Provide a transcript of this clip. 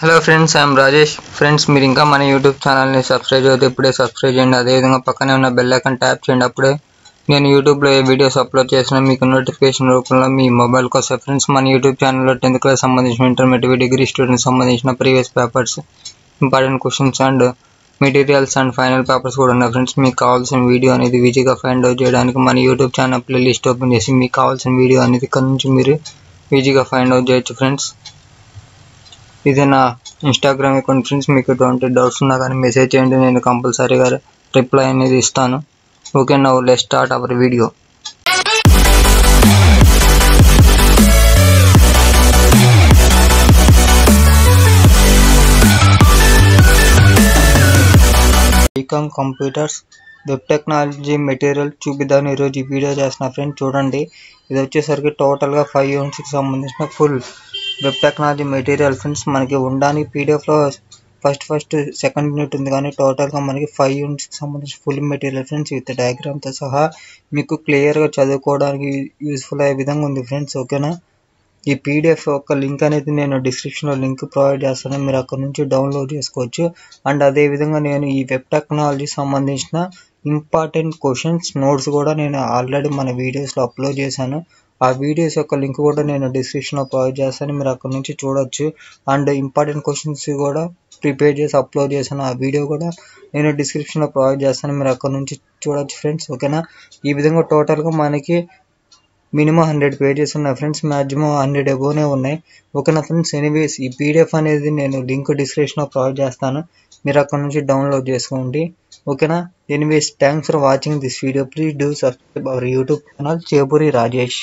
Hello friends, I'm Rajesh. Friends, మీరు ఇంకా మన యూట్యూబ్ ఛానల్ని సబ్స్క్రైబ్ చేస్తే ఇప్పుడే సబ్స్క్రైబ్ చేయండి. అదేవిధంగా పక్కనే ఉన్న బెల్ ఐకాన్ ట్యాప్ చేయండి. అప్పుడే నేను యూట్యూబ్లో ఏ వీడియోస్ అప్లోడ్ చేసినా మీకు నోటిఫికేషన్ రూపంలో మీ మొబైల్కి వస్తాయి. ఫ్రెండ్స్, మన యూట్యూబ్ ఛానల్లో 10th క్లాస్ సంబంధించిన ఇంటర్మీడియట్ డిగ్రీ స్టూడెంట్స్ సంబంధించిన previous papers, important questions and materials and final papers కూడా ఉన్నాయి. ఫ్రెండ్స్, మీకు కావాల్సిన వీడియో అనేది ఈజీగా ఫైండ్ అవుట్ చేయడానికి మన యూట్యూబ్ ఛానల్ ప్లేలిస్ట్ ఓపెన్ చేసి మీకు కావాల్సిన వీడియో అనేది ఇక్కడ నుంచి మీరు ఈజీగా ఫైండ్ అవుట్ చేయొచ్చు. ఫ్రెండ్స్, ఇది నా ఇన్స్టాగ్రామ్ అకౌంట్. ఫ్రెండ్స్, మీకు ఎటువంటి డౌట్స్ ఉన్నా కానీ మెసేజ్ చేయండి, నేను కంపల్సరీగా రిప్లై అనేది ఇస్తాను. Okay, now let's start our video. BCom computers web technology material చూపిద్దామని ఈరోజు ఈ వీడియో చేస్తున్నా. ఫ్రెండ్స్, చూడండి, ఇది వచ్చేసరికి టోటల్గా 5 యూనిట్స్కి సంబంధించిన full web technology material. Friends, మనకి ఉండడానికి పీడిఎఫ్లో ఫస్ట్ సెకండ్ యూనిట్ ఉంది, కానీ టోటల్గా మనకి 5 యూనిట్స్కి సంబంధించిన ఫుల్ మెటీరియల్. ఫ్రెండ్స్, విత్ డయాగ్రామ్తో సహా మీకు క్లియర్గా చదువుకోవడానికి యూస్ఫుల్ అయ్యే విధంగా ఉంది. ఫ్రెండ్స్, ఓకేనా. ఈ పీడిఎఫ్ యొక్క లింక్ అనేది నేను డిస్క్రిప్షన్లో లింక్ ప్రొవైడ్ చేస్తాను, మీరు అక్కడ నుంచి డౌన్లోడ్ చేసుకోవచ్చు. అండ్ అదేవిధంగా నేను ఈ వెబ్ టెక్నాలజీ సంబంధించిన ఇంపార్టెంట్ క్వశ్చన్స్ నోట్స్ కూడా నేను ఆల్రెడీ మన వీడియోస్లో అప్లోడ్ చేశాను. ఆ వీడియోస్ యొక్క లింక్ కూడా నేను డిస్క్రిప్షన్లో ప్రొవైడ్ చేస్తాను, మీరు అక్కడ నుంచి చూడొచ్చు. అండ్ ఇంపార్టెంట్ క్వశ్చన్స్ కూడా ప్రిపేర్ చేసి అప్లోడ్ చేశాను, ఆ వీడియో కూడా నేను డిస్క్రిప్షన్లో ప్రొవైడ్ చేస్తాను, మీరు అక్కడ నుంచి చూడొచ్చు. ఫ్రెండ్స్, ఓకేనా. ఈ విధంగా టోటల్గా మనకి మినిమం 100 పేజెస్ ఉన్నాయి. ఫ్రెండ్స్, మ్యాక్సిమం 100 అబోనే ఉన్నాయి. ఓకేనా ఫ్రెండ్స్. ఎనీవేస్, ఈ పీడిఎఫ్ అనేది నేను లింక్ డిస్క్రిప్షన్లో ప్రొవైడ్ చేస్తాను, మీరు అక్కడ నుంచి డౌన్లోడ్ చేసుకోండి. ఓకేనా. Anyways, thanks for watching this video. Please do subscribe our YouTube channel Chepuri Rajesh.